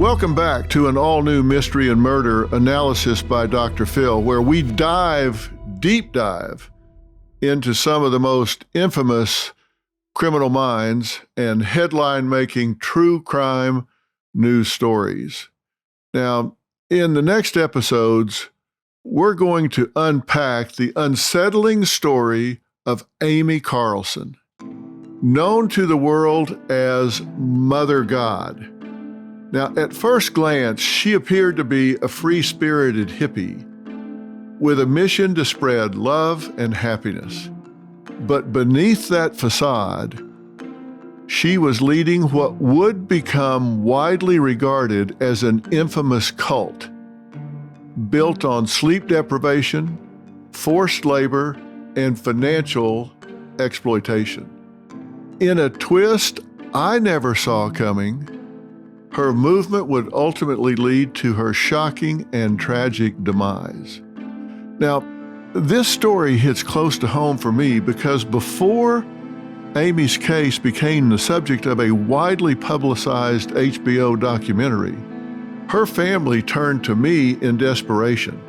Welcome back to an all-new Mystery and Murder analysis by Dr. Phil, where we deep dive into some of the most infamous criminal minds and headline-making true crime news stories. Now, in the next episodes, we're going to unpack the unsettling story of Amy Carlson, known to the world as Mother God. Now, at first glance, she appeared to be a free-spirited hippie with a mission to spread love and happiness. But beneath that facade, she was leading what would become widely regarded as an infamous cult, built on sleep deprivation, forced labor, and financial exploitation. In a twist I never saw coming, her movement would ultimately lead to her shocking and tragic demise. Now, this story hits close to home for me because before Amy's case became the subject of a widely publicized HBO documentary, her family turned to me in desperation.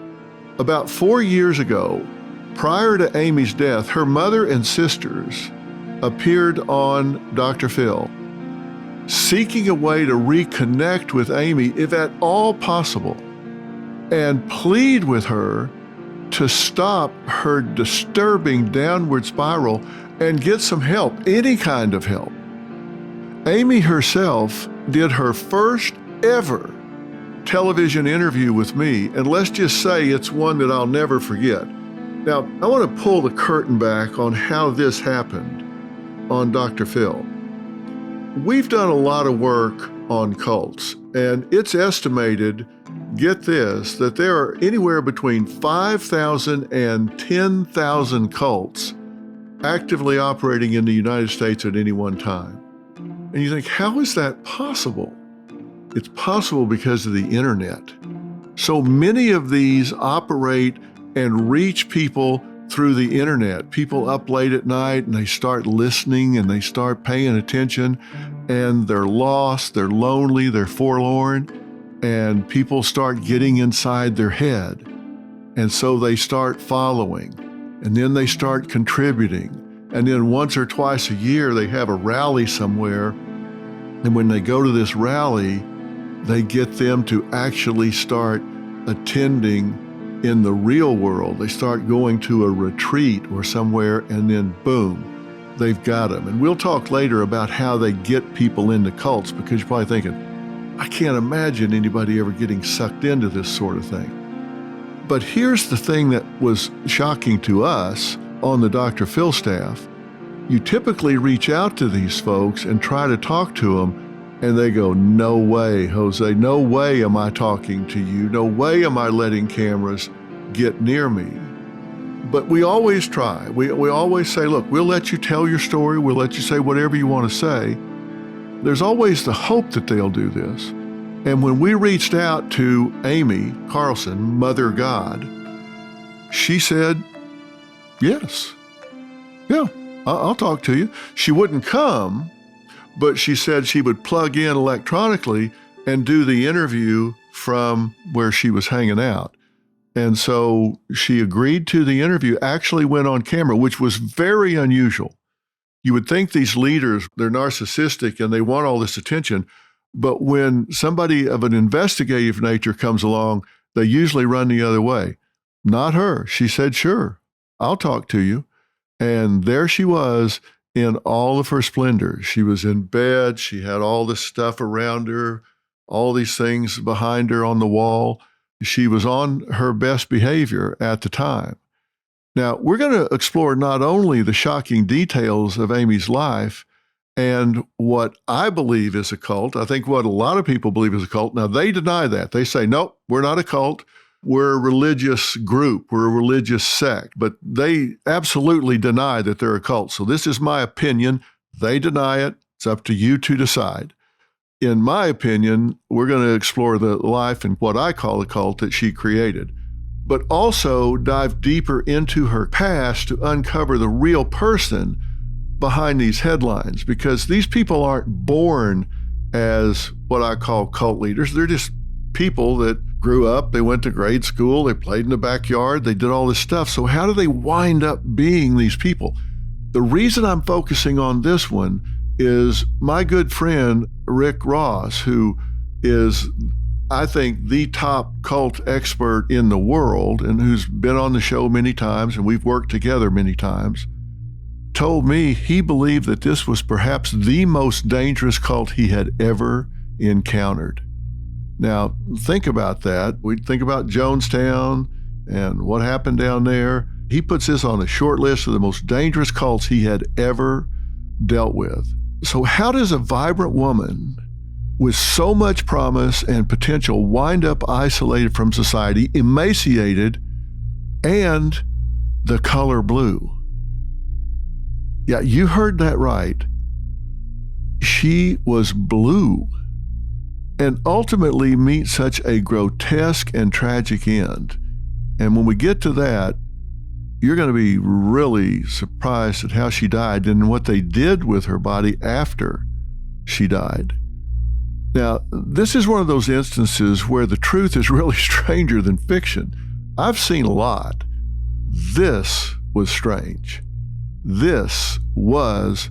About 4 years ago, prior to Amy's death, her mother and sisters appeared on Dr. Phil, seeking a way to reconnect with Amy, if at all possible, and plead with her to stop her disturbing downward spiral and get some help, any kind of help. Amy herself did her first ever television interview with me, and let's just say it's one that I'll never forget. Now, I want to pull the curtain back on how this happened on Dr. Phil. We've done a lot of work on cults, and it's estimated, get this, that there are anywhere between 5,000 and 10,000 cults actively operating in the United States at any one time. And you think, how is that possible? It's possible because of the internet. So many of these operate and reach people through the internet. People up late at night and they start listening and they start paying attention, and they're lost, they're lonely, they're forlorn, and people start getting inside their head. And so they start following, and then they start contributing. And then once or twice a year, they have a rally somewhere. And when they go to this rally, they get them to actually start attending in the real world. They start going to a retreat or somewhere, and then boom, they've got them. And we'll talk later about how they get people into cults, because you're probably thinking, I can't imagine anybody ever getting sucked into this sort of thing. But here's the thing that was shocking to us on the Dr. Phil staff. You typically reach out to these folks and try to talk to them, and they go, no way, Jose, no way am I talking to you. No way am I letting cameras get near me. But we always try. We always say, look, we'll let you tell your story. We'll let you say whatever you want to say. There's always the hope that they'll do this. And when we reached out to Amy Carlson, Mother God, she said, yes, yeah, I'll talk to you. She wouldn't come, but she said she would plug in electronically and do the interview from where she was hanging out. And so she agreed to the interview, actually went on camera, which was very unusual. You would think these leaders, they're narcissistic and they want all this attention, but when somebody of an investigative nature comes along, they usually run the other way. Not her. She said, sure, I'll talk to you. And there she was in all of her splendor. She was in bed. She had all this stuff around her, all these things behind her on the wall. She was on her best behavior at the time. Now, we're going to explore not only the shocking details of Amy's life and what I believe is a cult. I think what a lot of people believe is a cult. Now, they deny that. They say, nope, we're not a cult. We're a religious group. We're a religious sect. But they absolutely deny that they're a cult. So this is my opinion. They deny it. It's up to you to decide. In my opinion, we're going to explore the life and what I call a cult that she created, but also dive deeper into her past to uncover the real person behind these headlines, because these people aren't born as what I call cult leaders. They're just people that grew up, they went to grade school, they played in the backyard, they did all this stuff. So how do they wind up being these people? The reason I'm focusing on this one is my good friend, Rick Ross, who is, I think, the top cult expert in the world and who's been on the show many times and we've worked together many times, told me he believed that this was perhaps the most dangerous cult he had ever encountered. Now, think about that. We think about Jonestown and what happened down there. He puts this on a short list of the most dangerous cults he had ever dealt with. So how does a vibrant woman with so much promise and potential wind up isolated from society, emaciated, and the color blue? Yeah, you heard that right. She was blue, and ultimately meet such a grotesque and tragic end. And when we get to that, you're going to be really surprised at how she died and what they did with her body after she died. Now, this is one of those instances where the truth is really stranger than fiction. I've seen a lot. This was strange. This was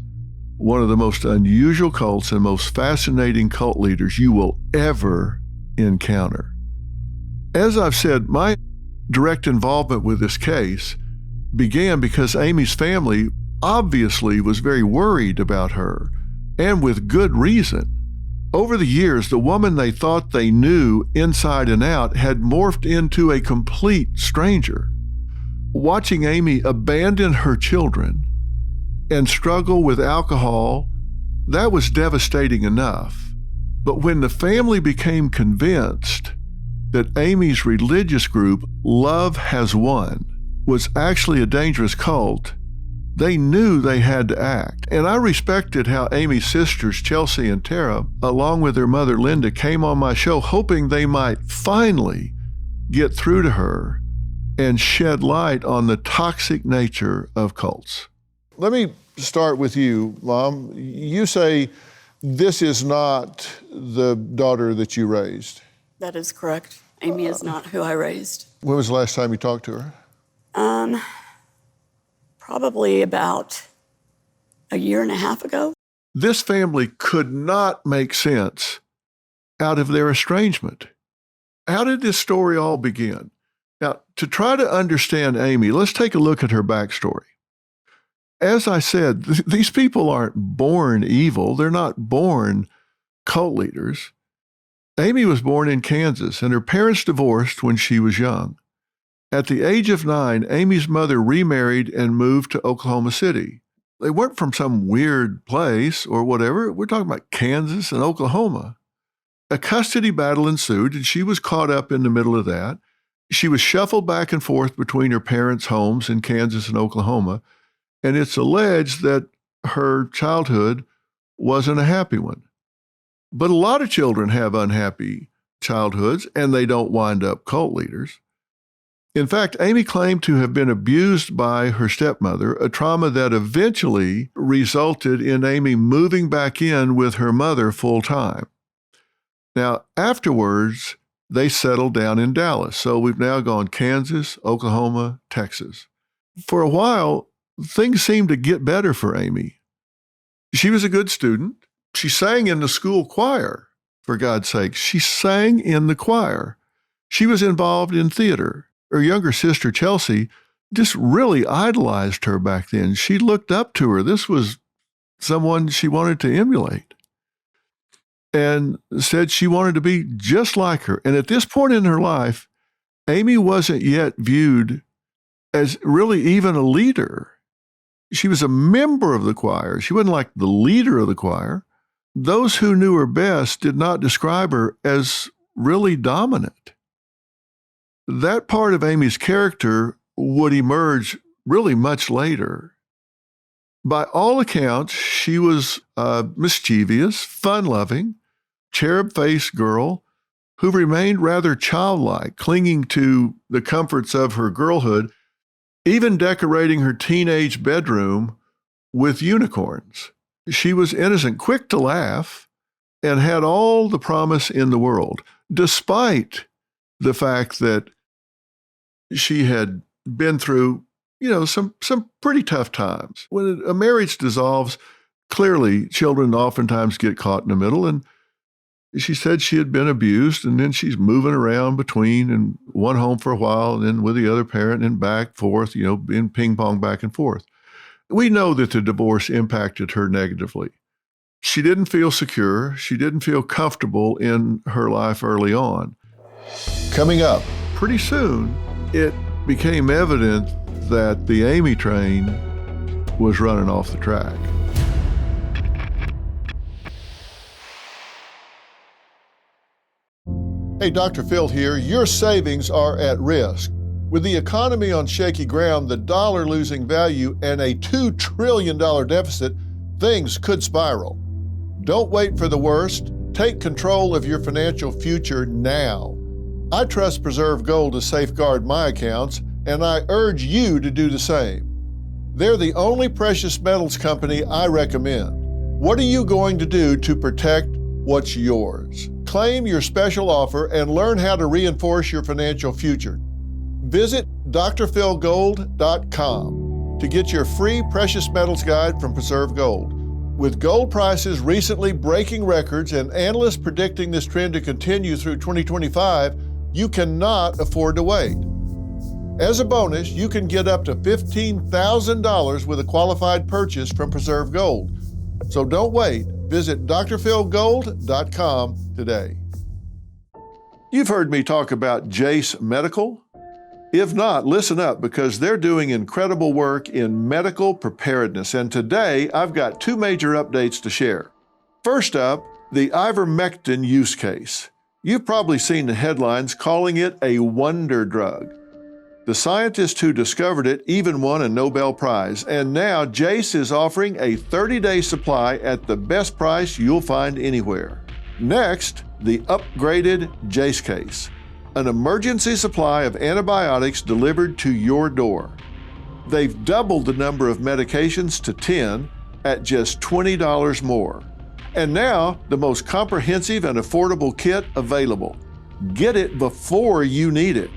one of the most unusual cults and most fascinating cult leaders you will ever encounter. As I've said, my direct involvement with this case began because Amy's family obviously was very worried about her, and with good reason. Over the years, the woman they thought they knew inside and out had morphed into a complete stranger. Watching Amy abandon her children and struggle with alcohol, that was devastating enough. But when the family became convinced that Amy's religious group, Love Has Won, was actually a dangerous cult, they knew they had to act. And I respected how Amy's sisters, Chelsea and Tara, along with their mother, Linda, came on my show hoping they might finally get through to her and shed light on the toxic nature of cults. Let me start with you, Mom. You say this is not the daughter that you raised. That is correct. Amy is not who I raised. When was the last time you talked to her? Probably about a year and a half ago. This family could not make sense out of their estrangement. How did this story all begin? Now, to try to understand Amy, let's take a look at her backstory. As I said, these people aren't born evil. They're not born cult leaders. Amy was born in Kansas, and her parents divorced when she was young. At the age of 9, Amy's mother remarried and moved to Oklahoma City. They weren't from some weird place or whatever. We're talking about Kansas and Oklahoma. A custody battle ensued, and she was caught up in the middle of that. She was shuffled back and forth between her parents' homes in Kansas and Oklahoma, and it's alleged that her childhood wasn't a happy one. But a lot of children have unhappy childhoods, and they don't wind up cult leaders. In fact, Amy claimed to have been abused by her stepmother, a trauma that eventually resulted in Amy moving back in with her mother full time. Now, afterwards, they settled down in Dallas. So we've now gone Kansas, Oklahoma, Texas. For a while, things seemed to get better for Amy. She was a good student. She sang in the school choir, for God's sake. She sang in the choir. She was involved in theater. Her younger sister, Chelsea, just really idolized her back then. She looked up to her. This was someone she wanted to emulate and said she wanted to be just like her. And at this point in her life, Amy wasn't yet viewed as really even a leader. She was a member of the choir. She wasn't like the leader of the choir. Those who knew her best did not describe her as really dominant. That part of Amy's character would emerge really much later. By all accounts, she was a mischievous, fun-loving, cherub-faced girl who remained rather childlike, clinging to the comforts of her girlhood, even decorating her teenage bedroom with unicorns. She was innocent, quick to laugh, and had all the promise in the world, despite the fact that she had been through, some pretty tough times. When a marriage dissolves, clearly children oftentimes get caught in the middle, and she said she had been abused, and then she's moving around between and one home for a while, and then with the other parent, and back, forth, being ping pong back and forth. We know that the divorce impacted her negatively. She didn't feel secure. She didn't feel comfortable in her life early on. Coming up, pretty soon, it became evident that the Amy train was running off the track. Hey, Dr. Phil here. Your savings are at risk. With the economy on shaky ground, the dollar losing value, and a $2 trillion deficit, things could spiral. Don't wait for the worst. Take control of your financial future now. I trust Preserve Gold to safeguard my accounts, and I urge you to do the same. They're the only precious metals company I recommend. What are you going to do to protect what's yours? Claim your special offer and learn how to reinforce your financial future. Visit drphilgold.com to get your free precious metals guide from Preserve Gold. With gold prices recently breaking records and analysts predicting this trend to continue through 2025, you cannot afford to wait. As a bonus, you can get up to $15,000 with a qualified purchase from Preserve Gold. So don't wait. Visit drphilgold.com today. You've heard me talk about Jace Medical. If not, listen up, because they're doing incredible work in medical preparedness. And today, I've got two major updates to share. First up, the ivermectin use case. You've probably seen the headlines calling it a wonder drug. The scientist who discovered it even won a Nobel Prize, and now Jace is offering a 30-day supply at the best price you'll find anywhere. Next, the upgraded Jace case, an emergency supply of antibiotics delivered to your door. They've doubled the number of medications to 10 at just $20 more. And now, the most comprehensive and affordable kit available. Get it before you need it.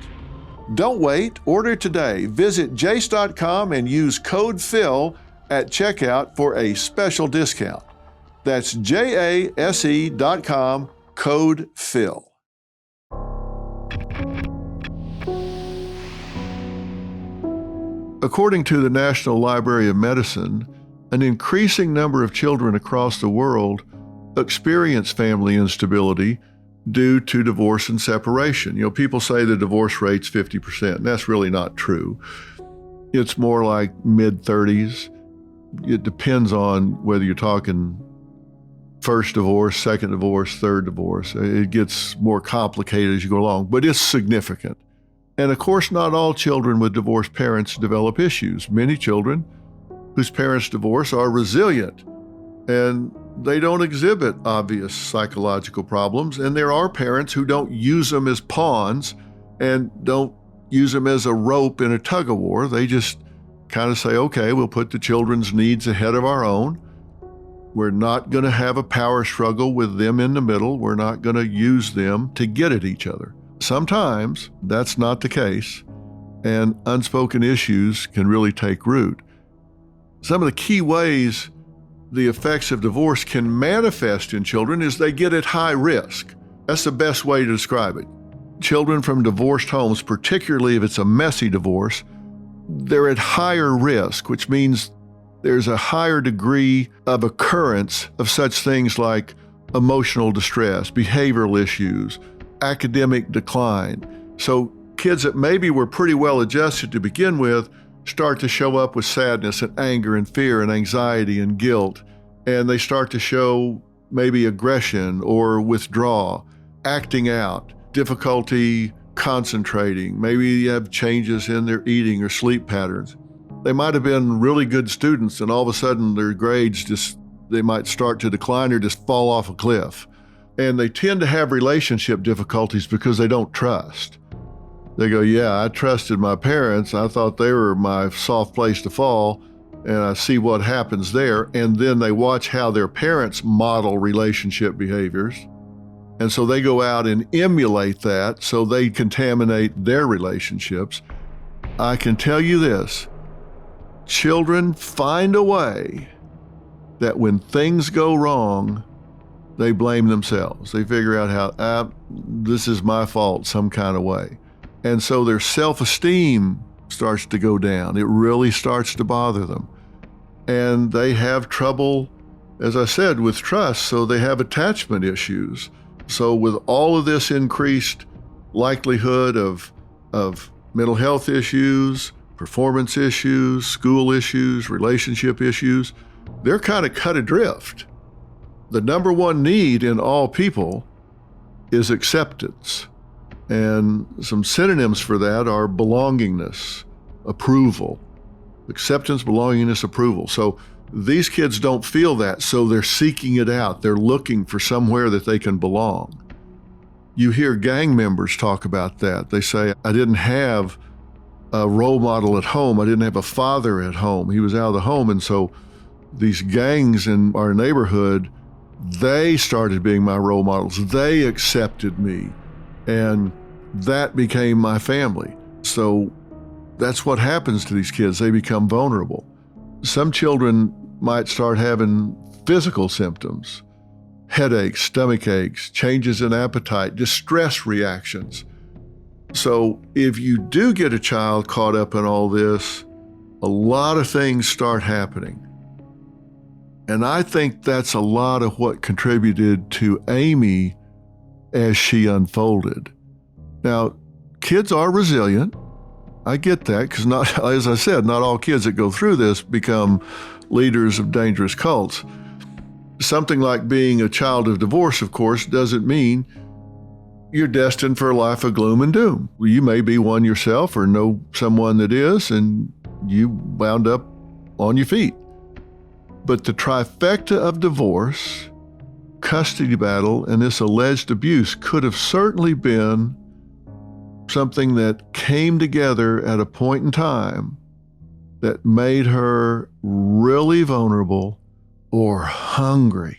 Don't wait, order today. Visit jace.com and use code PHIL at checkout for a special discount. That's jase.com, code PHIL. According to the National Library of Medicine, an increasing number of children across the world experience family instability due to divorce and separation. People say the divorce rate's 50%, and that's really not true. It's more like mid-30s. It depends on whether you're talking first divorce, second divorce, third divorce. It gets more complicated as you go along, but it's significant. And of course, not all children with divorced parents develop issues. Many children whose parents divorce are resilient, and they don't exhibit obvious psychological problems, and there are parents who don't use them as pawns and don't use them as a rope in a tug-of-war. They just kind of say, okay, we'll put the children's needs ahead of our own. We're not going to have a power struggle with them in the middle. We're not going to use them to get at each other. Sometimes that's not the case, and unspoken issues can really take root. Some of the key ways the effects of divorce can manifest in children is they get at high risk. That's the best way to describe it. Children from divorced homes, particularly if it's a messy divorce, they're at higher risk, which means there's a higher degree of occurrence of such things like emotional distress, behavioral issues, academic decline. So kids that maybe were pretty well adjusted to begin with start to show up with sadness and anger and fear and anxiety and guilt, and they start to show maybe aggression or withdraw, acting out, difficulty concentrating. Maybe you have changes in their eating or sleep patterns. They might have been really good students, and all of a sudden their grades they might start to decline or just fall off a cliff. And they tend to have relationship difficulties because they don't trust. They go, yeah, I trusted my parents. I thought they were my soft place to fall, and I see what happens there, and then they watch how their parents model relationship behaviors. And so they go out and emulate that, so they contaminate their relationships. I can tell you this, children find a way that when things go wrong, they blame themselves. They figure out how, this is my fault some kind of way. And so their self-esteem starts to go down. It really starts to bother them. And they have trouble, as I said, with trust, so they have attachment issues. So with all of this increased likelihood of mental health issues, performance issues, school issues, relationship issues, they're kind of cut adrift. The number one need in all people is acceptance. And some synonyms for that are belongingness, approval. Acceptance, belongingness, approval. So these kids don't feel that, so they're seeking it out. They're looking for somewhere that they can belong. You hear gang members talk about that. They say, I didn't have a role model at home. I didn't have a father at home. He was out of the home. And so these gangs in our neighborhood, they started being my role models. They accepted me. And that became my family. So that's what happens to these kids. They become vulnerable. Some children might start having physical symptoms, headaches, stomach aches, changes in appetite, distress reactions. So if you do get a child caught up in all this, a lot of things start happening. And I think that's a lot of what contributed to Amy as she unfolded. Now, kids are resilient. I get that, because not, as I said, not all kids that go through this become leaders of dangerous cults. Something like being a child of divorce, of course, doesn't mean you're destined for a life of gloom and doom. You may be one yourself or know someone that is, and you wound up on your feet. But the trifecta of divorce, custody battle, and this alleged abuse could have certainly been something that came together at a point in time that made her really vulnerable or hungry,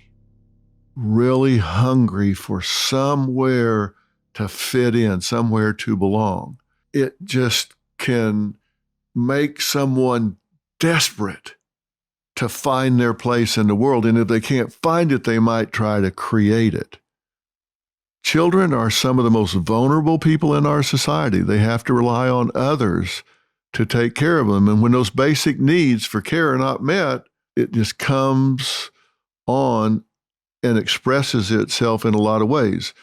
really hungry for somewhere to fit in, somewhere to belong. It just can make someone desperate to find their place in the world. And if they can't find it, they might try to create it. Children are some of the most vulnerable people in our society. They have to rely on others to take care of them. And when those basic needs for care are not met, it just comes on and expresses itself in a lot of ways.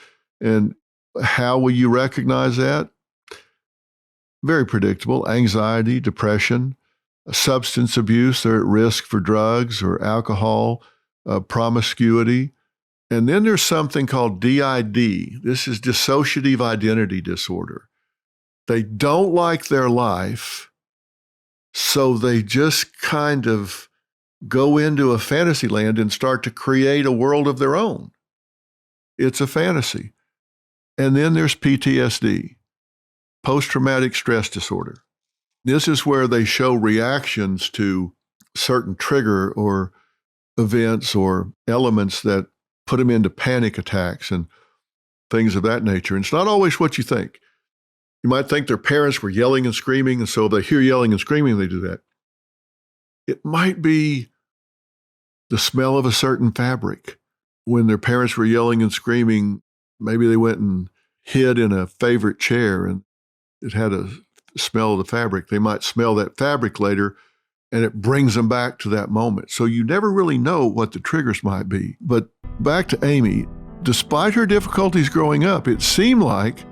And how will you recognize that? Very predictable. Anxiety, depression, substance abuse. They're at risk for drugs or alcohol, promiscuity. And then there's something called DID. This is dissociative identity disorder. They don't like their life, so they just kind of go into a fantasy land and start to create a world of their own. It's a fantasy. And then there's PTSD, post-traumatic stress disorder. This is where they show reactions to certain trigger or events or elements that put them into panic attacks and things of that nature. And it's not always what you think. You might think their parents were yelling and screaming, and so they hear yelling and screaming, they do that. It might be the smell of a certain fabric. When their parents were yelling and screaming, maybe they went and hid in a favorite chair and it had a smell of the fabric. They might smell that fabric later, and it brings them back to that moment. So you never really know what the triggers might be. But back to Amy, despite her difficulties growing up, it seemed like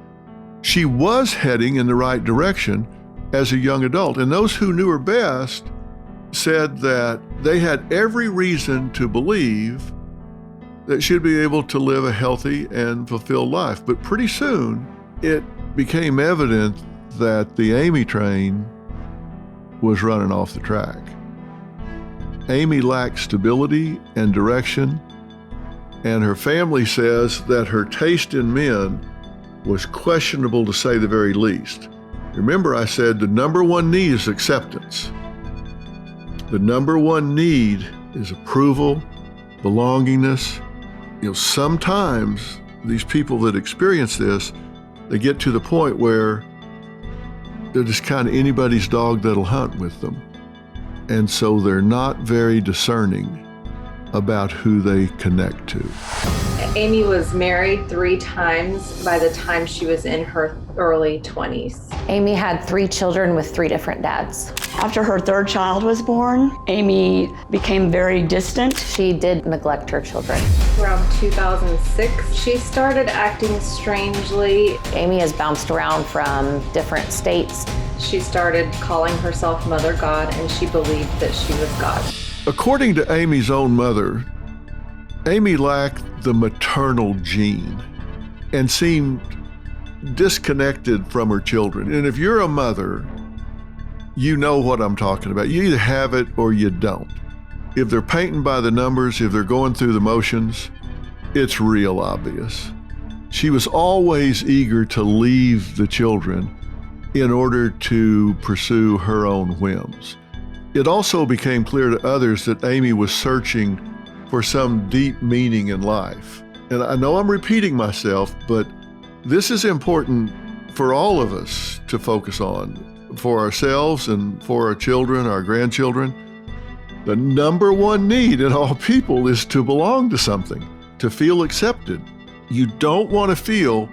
she was heading in the right direction as a young adult. And those who knew her best said that they had every reason to believe that she'd be able to live a healthy and fulfilled life. But pretty soon, it became evident that the Amy train was running off the track. Amy lacked stability and direction, and her family says that her taste in men was questionable, to say the very least. Remember, I said the number one need is acceptance. The number one need is approval, belongingness. Sometimes these people that experience this, they get to the point where they're just kind of anybody's dog that'll hunt with them. And so they're not very discerning about who they connect to. Amy was married 3 times by the time she was in her early 20s. Amy had 3 children with 3 different dads. After her 3rd child was born, Amy became very distant. She did neglect her children. Around 2006, she started acting strangely. Amy has bounced around from different states. She started calling herself Mother God, and she believed that she was God. According to Amy's own mother, Amy lacked the maternal gene and seemed disconnected from her children. And if you're a mother, you know what I'm talking about. You either have it or you don't. If they're painting by the numbers, if they're going through the motions, it's real obvious. She was always eager to leave the children in order to pursue her own whims. It also became clear to others that Amy was searching for some deep meaning in life. And I know I'm repeating myself, but this is important for all of us to focus on, for ourselves and for our children, our grandchildren. The number one need in all people is to belong to something, to feel accepted. You don't want to feel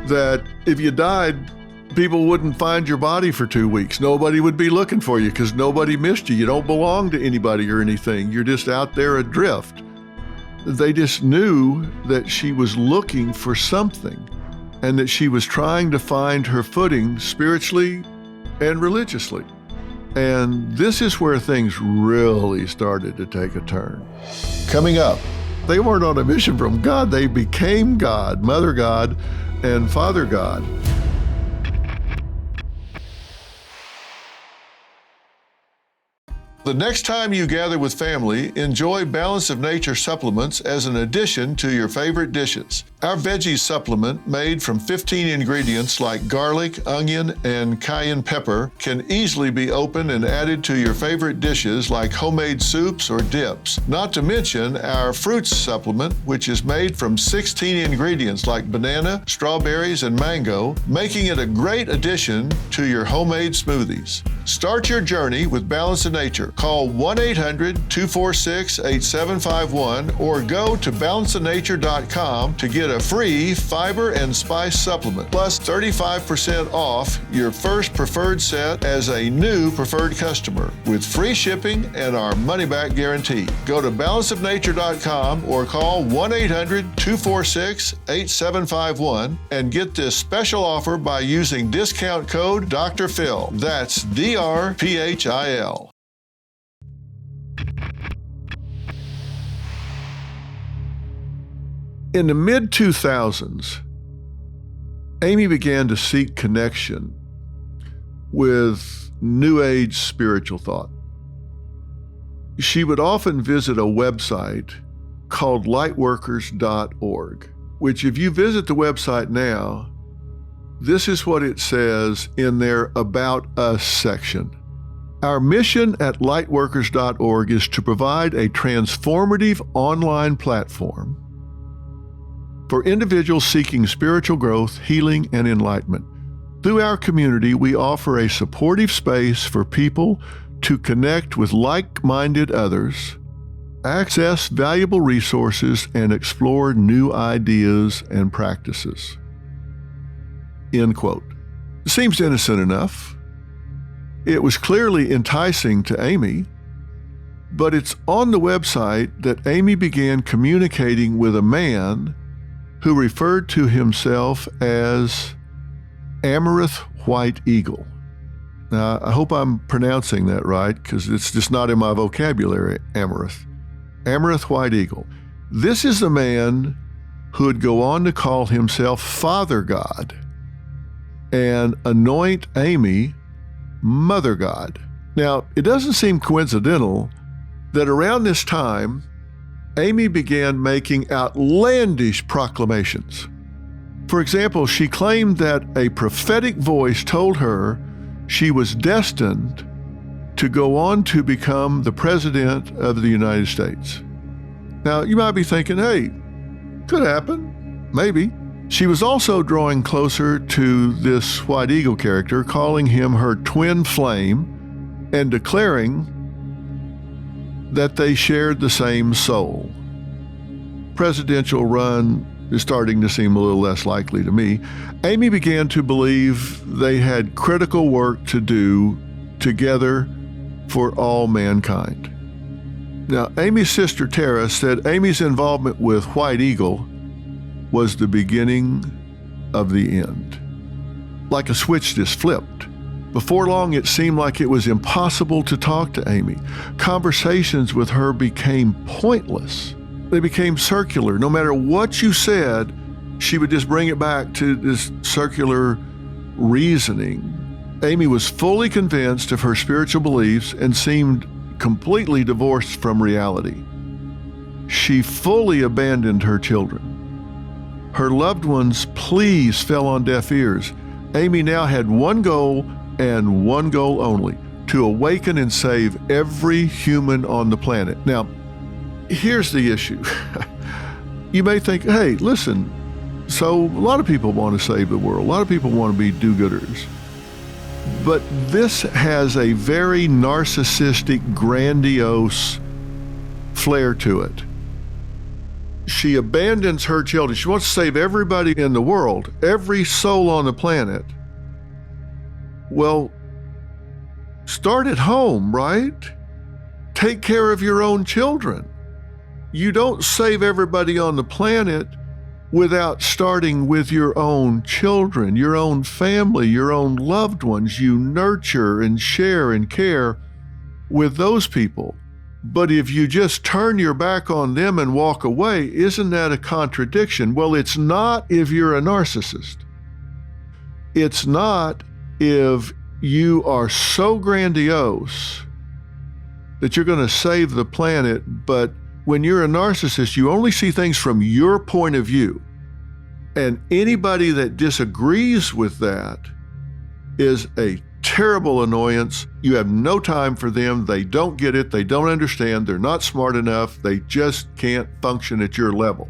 that if you died, people wouldn't find your body for 2 weeks. Nobody would be looking for you because nobody missed you. You don't belong to anybody or anything. You're just out there adrift. They just knew that she was looking for something and that she was trying to find her footing spiritually and religiously. And this is where things really started to take a turn. Coming up, they weren't on a mission from God. They became God, Mother God and Father God. The next time you gather with family, enjoy Balance of Nature supplements as an addition to your favorite dishes. Our veggie supplement, made from 15 ingredients like garlic, onion, and cayenne pepper, can easily be opened and added to your favorite dishes like homemade soups or dips. Not to mention our fruits supplement, which is made from 16 ingredients like banana, strawberries, and mango, making it a great addition to your homemade smoothies. Start your journey with Balance of Nature. Call 1-800-246-8751 or go to balanceofnature.com to get a free fiber and spice supplement, plus 35% off your first preferred set as a new preferred customer, with free shipping and our money-back guarantee. Go to balanceofnature.com or call 1-800-246-8751 and get this special offer by using discount code Dr. Phil. That's DRPHIL. In the mid-2000s, Amy began to seek connection with New Age spiritual thought. She would often visit a website called Lightworkersorg, which if you visit the website now, this is what it says in their About Us section. Our mission at lightworkers.org is to provide a transformative online platform for individuals seeking spiritual growth, healing, and enlightenment. Through our community, we offer a supportive space for people to connect with like-minded others, access valuable resources, and explore new ideas and practices. End quote. Seems innocent enough. It was clearly enticing to Amy, but it's on the website that Amy began communicating with a man who referred to himself as Amaranth White Eagle. Now, I hope I'm pronouncing that right, because it's just not in my vocabulary, Amaranth. Amaranth White Eagle. This is the man who would go on to call himself Father God and anoint Amy Mother God. Now, it doesn't seem coincidental that around this time, Amy began making outlandish proclamations. For example, she claimed that a prophetic voice told her she was destined to go on to become the President of the United States. Now, you might be thinking, hey, could happen, maybe. She was also drawing closer to this White Eagle character, calling him her twin flame and declaring that they shared the same soul. Presidential run is starting to seem a little less likely to me. Amy began to believe they had critical work to do together for all mankind. Now, Amy's sister Tara said Amy's involvement with White Eagle was the beginning of the end. Like a switch just flipped. Before long, it seemed like it was impossible to talk to Amy. Conversations with her became pointless. They became circular. No matter what you said, she would just bring it back to this circular reasoning. Amy was fully convinced of her spiritual beliefs and seemed completely divorced from reality. She fully abandoned her children. Her loved ones' pleas fell on deaf ears. Amy now had one goal and one goal only: to awaken and save every human on the planet. Now, here's the issue. You may think, hey, listen, so a lot of people want to save the world. A lot of people want to be do-gooders. But this has a very narcissistic, grandiose flair to it. She abandons her children. She wants to save everybody in the world, every soul on the planet. Well, start at home, right? Take care of your own children. You don't save everybody on the planet without starting with your own children, your own family, your own loved ones. You nurture and share and care with those people. But if you just turn your back on them and walk away, isn't that a contradiction? Well, it's not if you're a narcissist. It's not if you are so grandiose that you're going to save the planet, but when you're a narcissist, you only see things from your point of view. And anybody that disagrees with that is a terrible annoyance. You have no time for them. They don't get it. They don't understand. They're not smart enough. They just can't function at your level.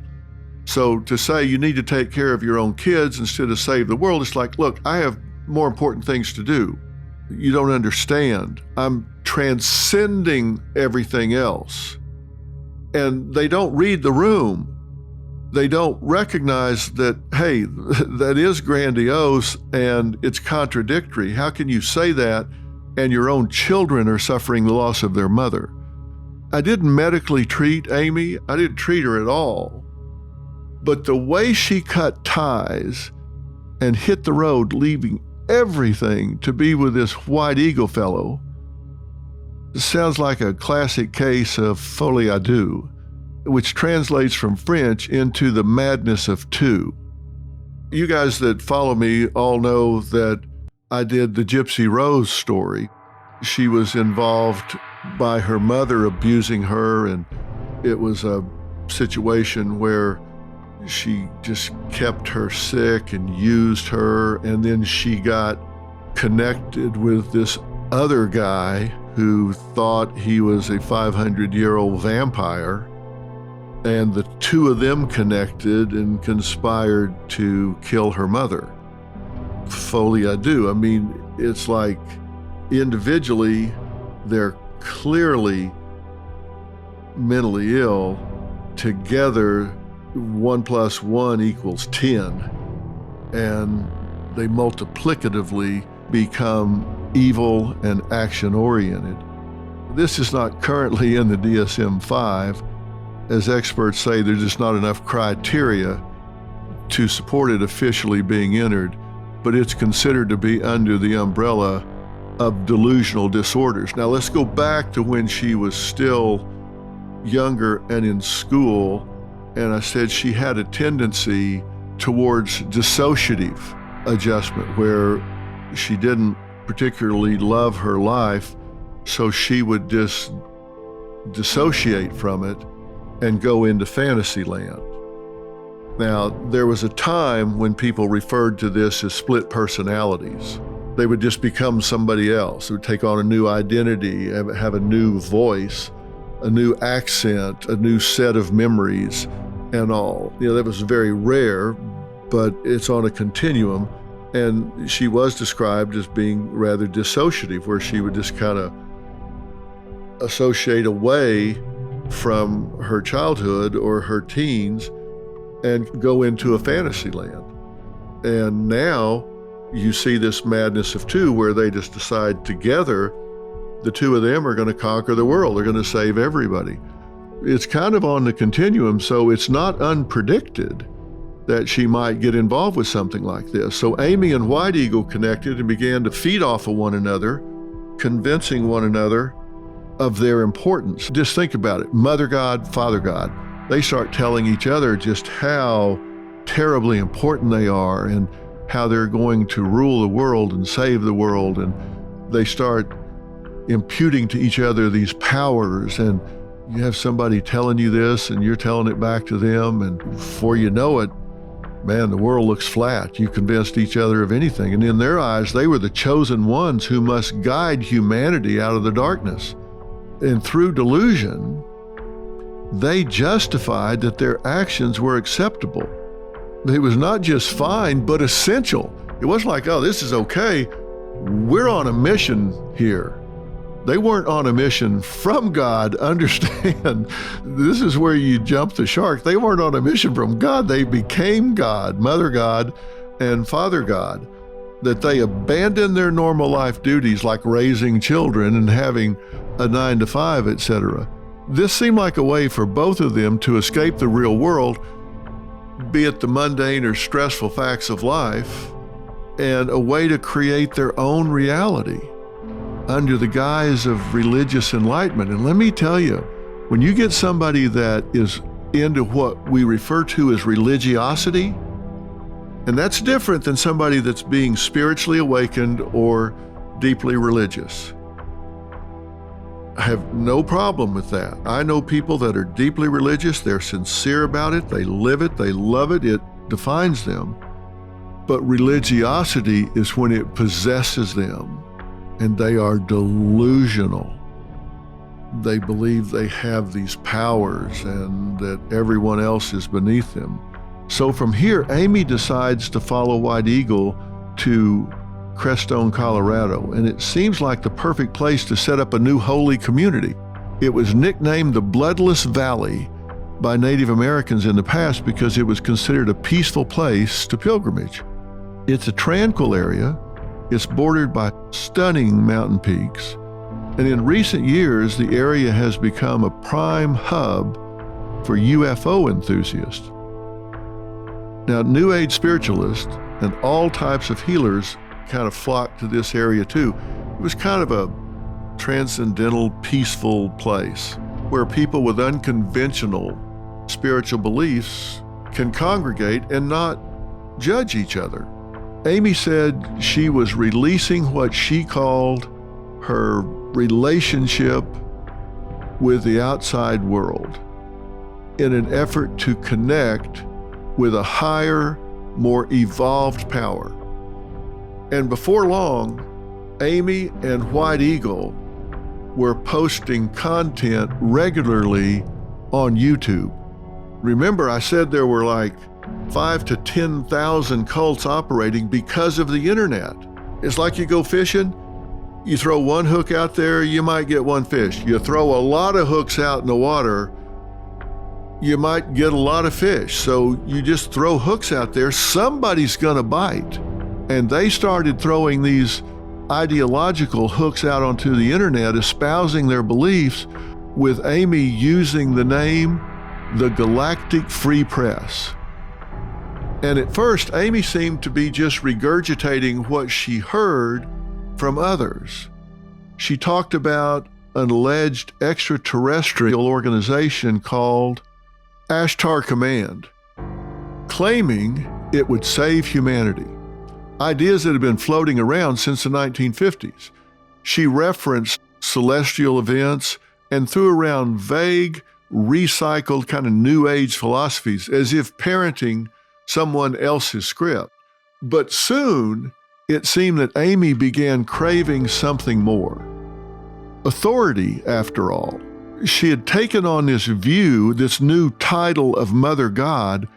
So to say you need to take care of your own kids instead of save the world, it's like, look, I have more important things to do. You don't understand. I'm transcending everything else. And they don't read the room. They don't recognize that, hey, that is grandiose and it's contradictory. How can you say that and your own children are suffering the loss of their mother? I didn't medically treat Amy. I didn't treat her at all. But the way she cut ties and hit the road, leaving everything to be with this White Eagle fellow, sounds like a classic case of folie à deux, which translates from French into the madness of two. You guys that follow me all know that I did the Gypsy Rose story. She was involved by her mother abusing her, and it was a situation where she just kept her sick and used her, and then she got connected with this other guy who thought he was a 500-year-old vampire, and the two of them connected and conspired to kill her mother. Folie à deux. I mean, it's like individually they're clearly mentally ill. Together, 1 + 1 = 10, and they multiplicatively become evil and action-oriented. This is not currently in the DSM-5. As experts say, there's just not enough criteria to support it officially being entered, but it's considered to be under the umbrella of delusional disorders. Now let's go back to when she was still younger and in school, and I said she had a tendency towards dissociative adjustment, where she didn't particularly love her life, so she would just dissociate from it and go into fantasy land. Now, there was a time when people referred to this as split personalities. They would just become somebody else. They would take on a new identity, have a new voice, a new accent, a new set of memories and all. That was very rare, but it's on a continuum. And she was described as being rather dissociative, where she would just kind of associate away from her childhood or her teens and go into a fantasy land. And now you see this madness of two, where they just decide together, the two of them are going to conquer the world. They're going to save everybody. It's kind of on the continuum, so it's not unpredicted that she might get involved with something like this. So Amy and White Eagle connected and began to feed off of one another, convincing one another of their importance. Just think about it. Mother God, Father God. They start telling each other just how terribly important they are and how they're going to rule the world and save the world. And they start imputing to each other these powers. And you have somebody telling you this and you're telling it back to them. And before you know it, man, the world looks flat. You convinced each other of anything. And in their eyes, they were the chosen ones who must guide humanity out of the darkness. And through delusion, they justified that their actions were acceptable. It was not just fine, but essential. It wasn't like, oh, this is okay. We're on a mission here. They weren't on a mission from God. Understand, this is where you jump the shark. They weren't on a mission from God. They became God, Mother God and Father God. That they abandoned their normal life duties like raising children and having a 9-to-5, etc. This seemed like a way for both of them to escape the real world, be it the mundane or stressful facts of life, and a way to create their own reality under the guise of religious enlightenment. And let me tell you, when you get somebody that is into what we refer to as religiosity, and that's different than somebody that's being spiritually awakened or deeply religious. I have no problem with that. I know people that are deeply religious, they're sincere about it, they live it, they love it, it defines them. But religiosity is when it possesses them and they are delusional. They believe they have these powers and that everyone else is beneath them. So from here, Amy decides to follow White Eagle to Crestone, Colorado, and it seems like the perfect place to set up a new holy community. It was nicknamed the Bloodless Valley by Native Americans in the past because it was considered a peaceful place to pilgrimage. It's a tranquil area. It's bordered by stunning mountain peaks. And in recent years, the area has become a prime hub for UFO enthusiasts. Now, New Age spiritualists and all types of healers kind of flocked to this area too. It was kind of a transcendental, peaceful place where people with unconventional spiritual beliefs can congregate and not judge each other. Amy said she was releasing what she called her relationship with the outside world in an effort to connect with a higher, more evolved power. And before long, Amy and White Eagle were posting content regularly on YouTube. Remember, I said there were like 5,000 to 10,000 cults operating because of the internet. It's like you go fishing, you throw one hook out there, you might get one fish. You throw a lot of hooks out in the water, you might get a lot of fish. So you just throw hooks out there, somebody's gonna bite. And they started throwing these ideological hooks out onto the internet, espousing their beliefs, with Amy using the name the Galactic Free Press. And at first, Amy seemed to be just regurgitating what she heard from others. She talked about an alleged extraterrestrial organization called Ashtar Command, claiming it would save humanity. Ideas that had been floating around since the 1950s. She referenced celestial events and threw around vague, recycled kind of New Age philosophies as if parenting someone else's script. But soon, it seemed that Amy began craving something more. Authority, after all. She had taken on this view, this new title of Mother God,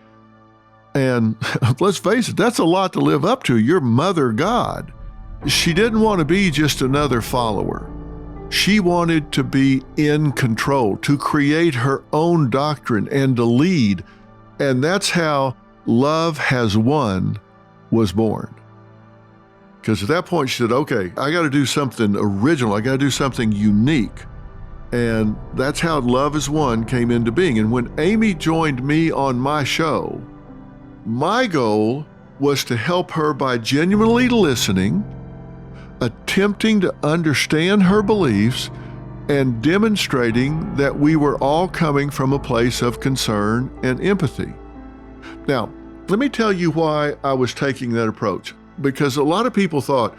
and let's face it, that's a lot to live up to. You're Mother God. She didn't want to be just another follower. She wanted to be in control, to create her own doctrine and to lead. And that's how Love Has Won was born. Because at that point she said, okay, I got to do something original. I got to do something unique. And that's how Love Has Won came into being. And when Amy joined me on my show, my goal was to help her by genuinely listening, attempting to understand her beliefs, and demonstrating that we were all coming from a place of concern and empathy. Now, let me tell you why I was taking that approach. Because a lot of people thought,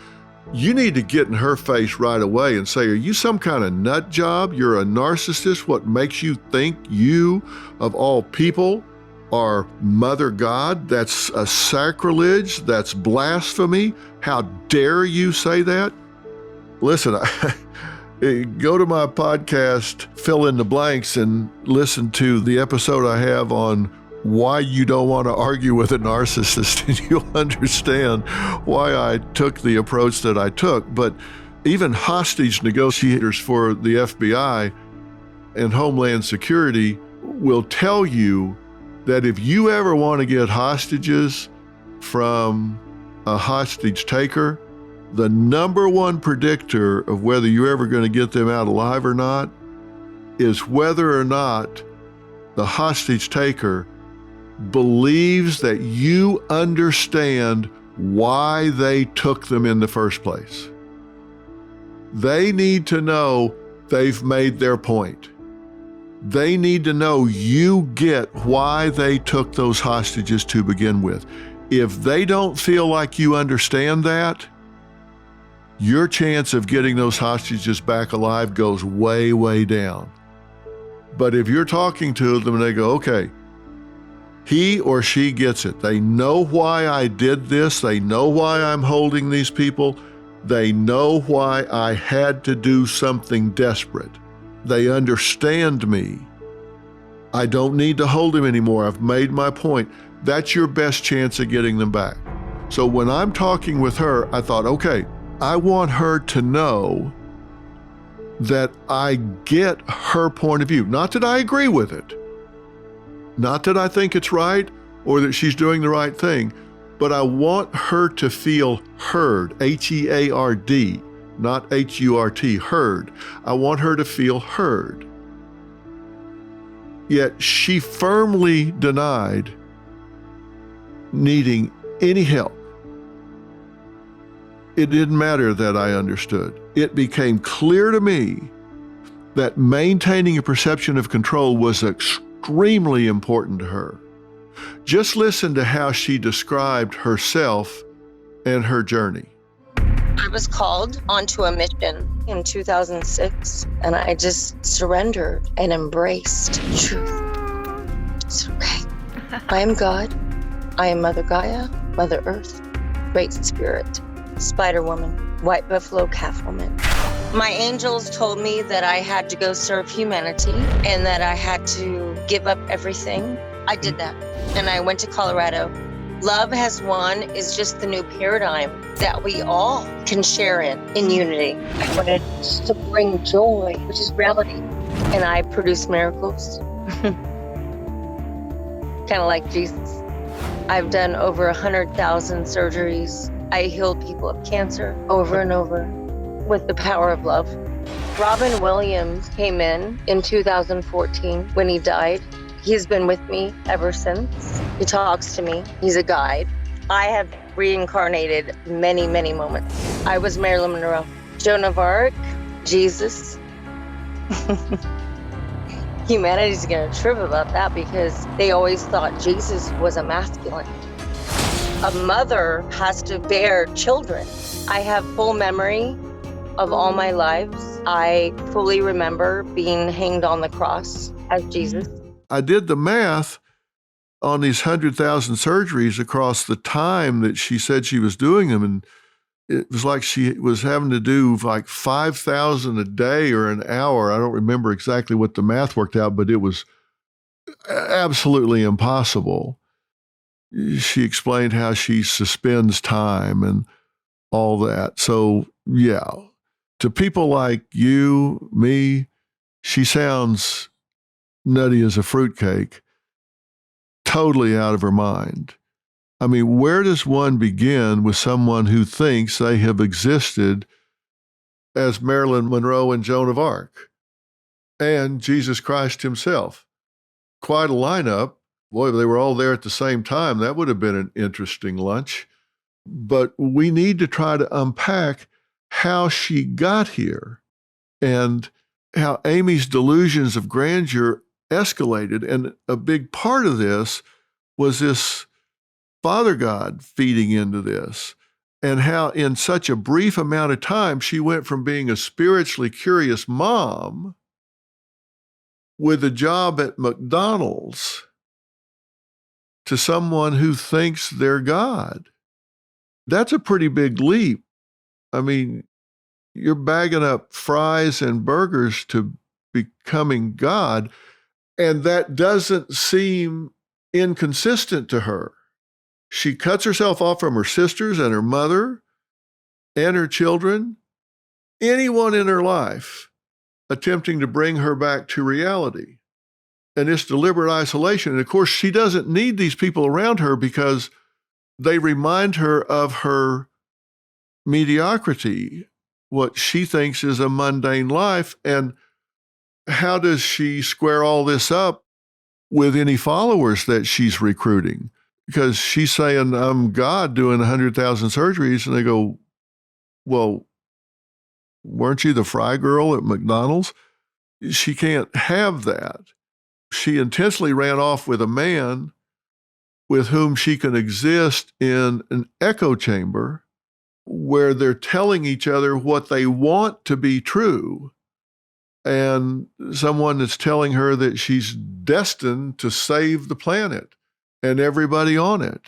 you need to get in her face right away and say, are you some kind of nut job? You're a narcissist? What makes you think you, of all people, are Mother God? That's a sacrilege. That's blasphemy. How dare you say that? Listen, go to my podcast, Fill in the Blanks, and listen to the episode I have on why you don't want to argue with a narcissist, and you'll understand why I took the approach that I took. But even hostage negotiators for the FBI and Homeland Security will tell you that if you ever want to get hostages from a hostage taker, the number one predictor of whether you're ever going to get them out alive or not is whether or not the hostage taker believes that you understand why they took them in the first place. They need to know they've made their point. They need to know you get why they took those hostages to begin with. If they don't feel like you understand that, your chance of getting those hostages back alive goes way, way down. But if you're talking to them and they go, okay, he or she gets it. They know why I did this. They know why I'm holding these people. They know why I had to do something desperate. They understand me. I don't need to hold him anymore. I've made my point. That's your best chance of getting them back. So when I'm talking with her, I thought, okay, I want her to know that I get her point of view. Not that I agree with it. Not that I think it's right or that she's doing the right thing, but I want her to feel heard, H-E-A-R-D, not H-U-R-T, heard. I want her to feel heard. Yet she firmly denied needing any help. It didn't matter that I understood. It became clear to me that maintaining a perception of control was extremely important to her. Just listen to how she described herself and her journey. I was called onto a mission in 2006, and I just surrendered and embraced truth. It's okay. I am God. I am Mother Gaia, Mother Earth, Great Spirit, Spider Woman, White Buffalo Calf Woman. My angels told me that I had to go serve humanity and that I had to give up everything. I did that, and I went to Colorado. Love Has Won is just the new paradigm that we all can share in unity. I wanted to bring joy, which is reality, and I produce miracles. Kind of like Jesus. I've done over 100,000 surgeries. I healed people of cancer over and over with the power of love. Robin Williams came in 2014 when he died. He's been with me ever since. He talks to me. He's a guide. I have reincarnated many, many moments. I was Marilyn Monroe, Joan of Arc, Jesus. Humanity's gonna trip about that because they always thought Jesus was a masculine. A mother has to bear children. I have full memory of all my lives. I fully remember being hanged on the cross as Jesus. I did the math on these 100,000 surgeries across the time that she said she was doing them. And it was like she was having to do like 5,000 a day or an hour. I don't remember exactly what the math worked out, but it was absolutely impossible. She explained how she suspends time and all that. So, yeah, to people like you, me, she sounds nutty as a fruitcake, totally out of her mind. I mean, where does one begin with someone who thinks they have existed as Marilyn Monroe and Joan of Arc and Jesus Christ himself? Quite a lineup. Boy, they were all there at the same time. That would have been an interesting lunch. But we need to try to unpack how she got here and how Amy's delusions of grandeur escalated. And a big part of this was this Father God feeding into this, and how in such a brief amount of time she went from being a spiritually curious mom with a job at McDonald's to someone who thinks they're God. That's a pretty big leap. I mean, you're bagging up fries and burgers to becoming God, and that doesn't seem inconsistent to her. She cuts herself off from her sisters and her mother and her children, anyone in her life attempting to bring her back to reality. And it's deliberate isolation. And of course, she doesn't need these people around her because they remind her of her mediocrity, what she thinks is a mundane life. And how does she square all this up with any followers that she's recruiting? Because she's saying, I'm God doing 100,000 surgeries. And they go, well, weren't you the fry girl at McDonald's? She can't have that. She intentionally ran off with a man with whom she can exist in an echo chamber where they're telling each other what they want to be true, and someone that's telling her that she's destined to save the planet and everybody on it.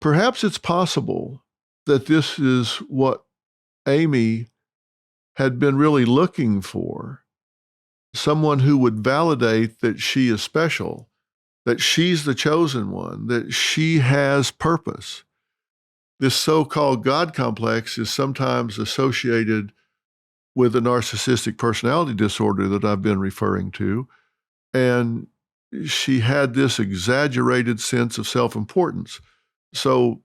Perhaps it's possible that this is what Amy had been really looking for. Someone who would validate that she is special, that she's the chosen one, that she has purpose. This so-called God complex is sometimes associated with a narcissistic personality disorder that I've been referring to. And she had this exaggerated sense of self-importance. So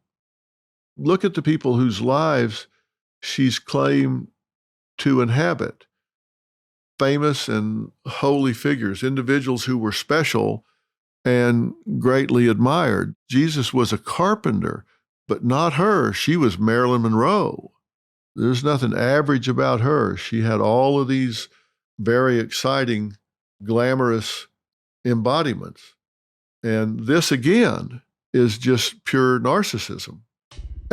look at the people whose lives she's claimed to inhabit. Famous and holy figures, individuals who were special and greatly admired. Jesus was a carpenter, but not her. She was Marilyn Monroe. There's nothing average about her. She had all of these very exciting, glamorous embodiments. And this, again, is just pure narcissism.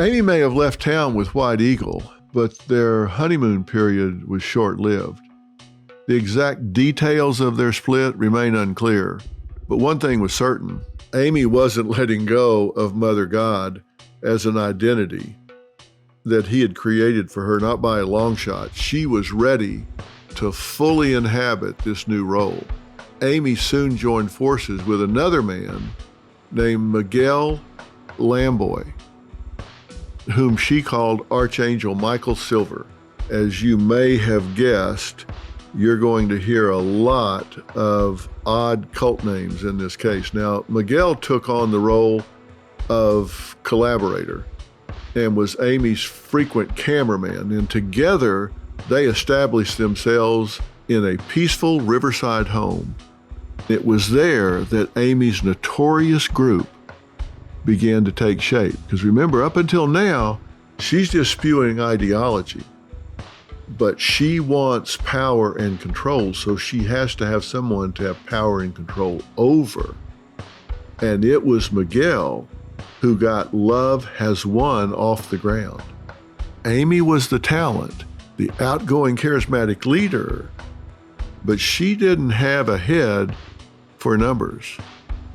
Amy may have left town with White Eagle, but their honeymoon period was short-lived. The exact details of their split remain unclear, but one thing was certain: Amy wasn't letting go of Mother God as an identity that he had created for her, not by a long shot. She was ready to fully inhabit this new role. Amy soon joined forces with another man named Miguel Lamboy, whom she called Archangel Michael Silver. As you may have guessed, you're going to hear a lot of odd cult names in this case. Now, Miguel took on the role of collaborator and was Amy's frequent cameraman, and together they established themselves in a peaceful riverside home. It was there that Amy's notorious group began to take shape. Because remember, up until now, she's just spewing ideology. But she wants power and control, so she has to have someone to have power and control over. And it was Miguel who got Love Has Won off the ground. Amy was the talent, the outgoing, charismatic leader, but she didn't have a head for numbers.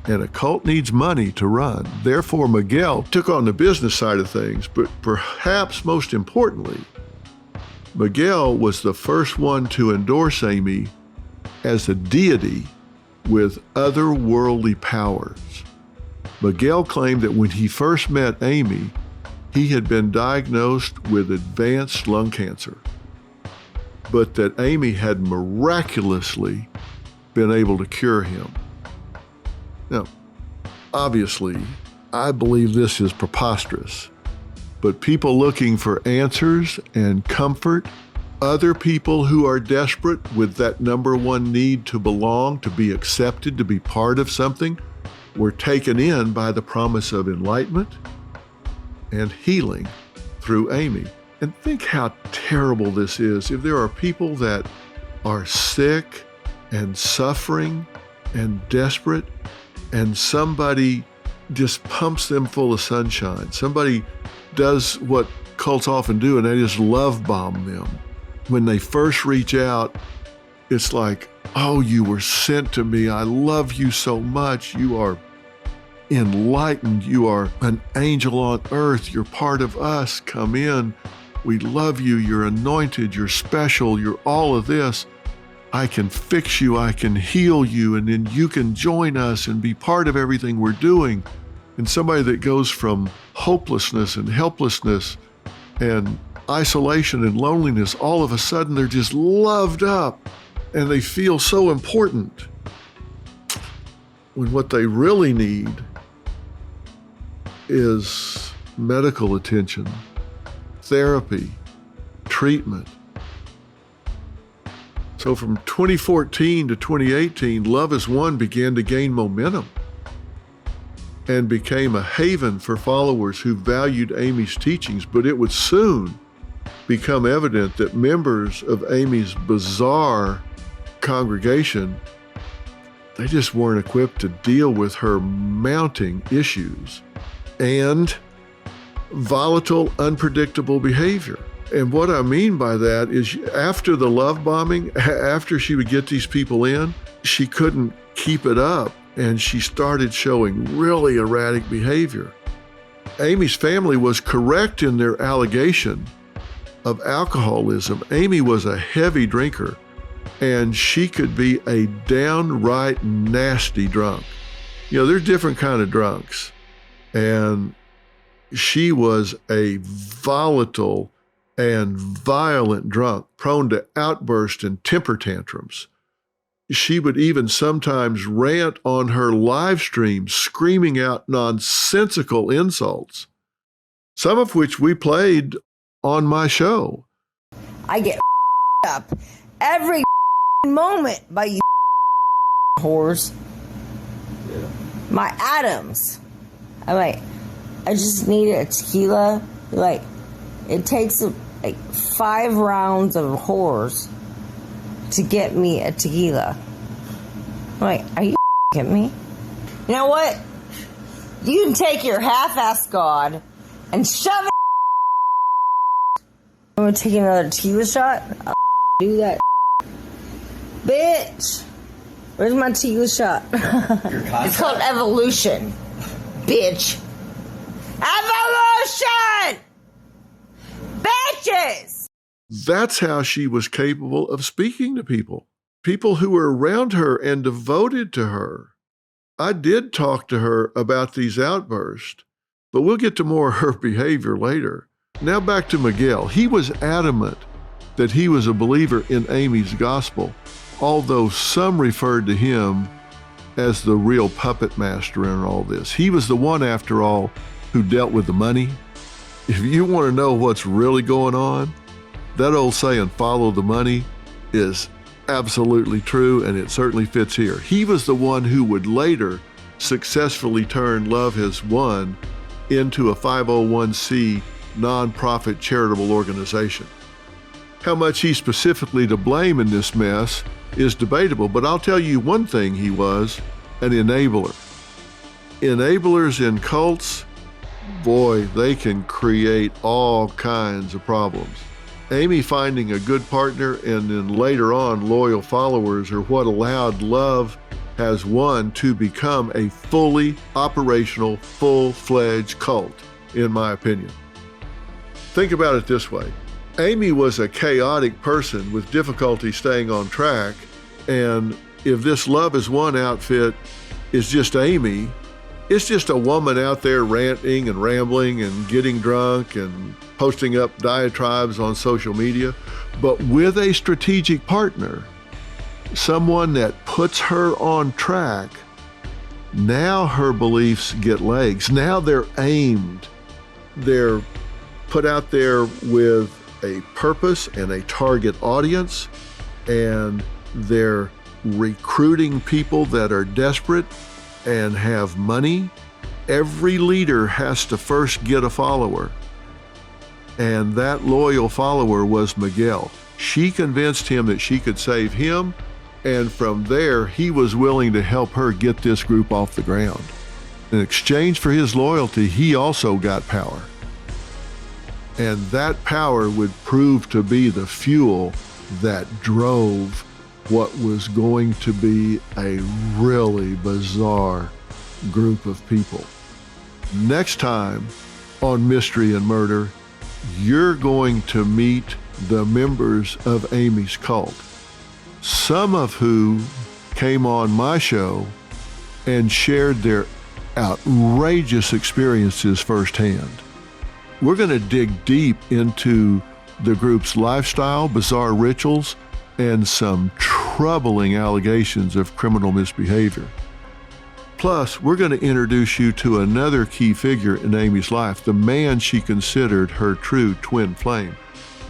and a cult needs money to run. Therefore, Miguel took on the business side of things, but perhaps most importantly, Miguel was the first one to endorse Amy as a deity with otherworldly powers. Miguel claimed that when he first met Amy, he had been diagnosed with advanced lung cancer, but that Amy had miraculously been able to cure him. Now, obviously, I believe this is preposterous, but people looking for answers and comfort, other people who are desperate with that number one need to belong, to be accepted, to be part of something, were taken in by the promise of enlightenment and healing through Amy. And think how terrible this is. If there are people that are sick and suffering and desperate, and somebody just pumps them full of sunshine, somebody does what cults often do, and they just love bomb them. When they first reach out, it's like, oh, you were sent to me. I love you so much. You are enlightened. You are an angel on earth. You're part of us. Come in. We love you. You're anointed. You're special. You're all of this. I can fix you. I can heal you. And then you can join us and be part of everything we're doing. And somebody that goes from hopelessness and helplessness and isolation and loneliness, all of a sudden they're just loved up and they feel so important, when what they really need is medical attention, therapy, treatment. So from 2014 to 2018, Love Is One began to gain momentum and became a haven for followers who valued Amy's teachings, but it would soon become evident that members of Amy's bizarre congregation, they just weren't equipped to deal with her mounting issues and volatile, unpredictable behavior. And what I mean by that is, after the love bombing, after she would get these people in, she couldn't keep it up, and she started showing really erratic behavior. Amy's family was correct in their allegation of alcoholism. Amy was a heavy drinker, and she could be a downright nasty drunk. You know, there's different kind of drunks, and she was a volatile and violent drunk, prone to outbursts and temper tantrums. She would even sometimes rant on her live stream, screaming out nonsensical insults, some of which we played on my show. I get up every moment by you whores. Yeah. My atoms. I just need a tequila. It takes 5 rounds of whores to get me a tequila. Are you kidding me? You know what? You can take your half-ass God and shove it. I'm gonna take another tequila shot. I'll do that. Bitch! Where's my tequila shot? It's called evolution. Bitch. Evolution! Bitches! That's how she was capable of speaking to people who were around her and devoted to her. I did talk to her about these outbursts, but we'll get to more of her behavior later. Now back to Miguel. He was adamant that he was a believer in Amy's gospel, although some referred to him as the real puppet master in all this. He was the one, after all, who dealt with the money. If you want to know what's really going on, that old saying, follow the money, is absolutely true, and it certainly fits here. He was the one who would later successfully turn Love Has Won into a 501c nonprofit charitable organization. How much he's specifically to blame in this mess is debatable, but I'll tell you one thing: he was an enabler. Enablers in cults, boy, they can create all kinds of problems. Amy finding a good partner and then later on loyal followers are what allowed Love has won to become a fully operational, full-fledged cult, in my opinion. Think about it this way. Amy was a chaotic person with difficulty staying on track, and if this Love Is One outfit is just Amy, it's just a woman out there ranting and rambling and getting drunk and posting up diatribes on social media, but with a strategic partner, someone that puts her on track. Now her beliefs get legs. Now they're aimed. They're put out there with a purpose and a target audience, and they're recruiting people that are desperate and have money. Every leader has to first get a follower, and that loyal follower was Miguel. She convinced him that she could save him, and from there he was willing to help her get this group off the ground. In exchange for his loyalty, he also got power. And that power would prove to be the fuel that drove what was going to be a really bizarre group of people. Next time on Mystery and Murder, you're going to meet the members of Amy's cult, some of who came on my show and shared their outrageous experiences firsthand. We're going to dig deep into the group's lifestyle, bizarre rituals, and some troubling allegations of criminal misbehavior. Plus, we're going to introduce you to another key figure in Amy's life, the man she considered her true twin flame.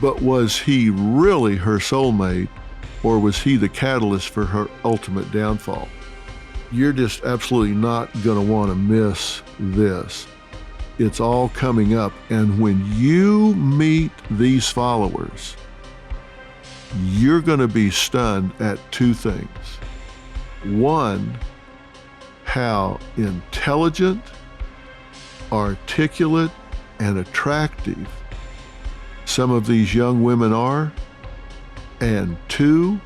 But was he really her soulmate, or was he the catalyst for her ultimate downfall? You're just absolutely not going to want to miss this. It's all coming up, and when you meet these followers, you're going to be stunned at two things. One, how intelligent, articulate, and attractive some of these young women are, and two,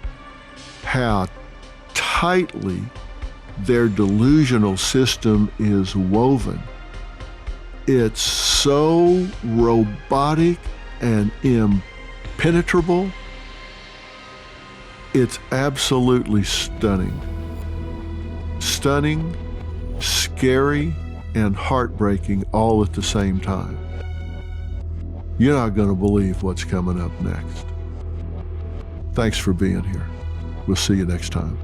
how tightly their delusional system is woven. It's so robotic and impenetrable. It's absolutely stunning. Stunning, scary, and heartbreaking all at the same time. You're not going to believe what's coming up next. Thanks for being here. We'll see you next time.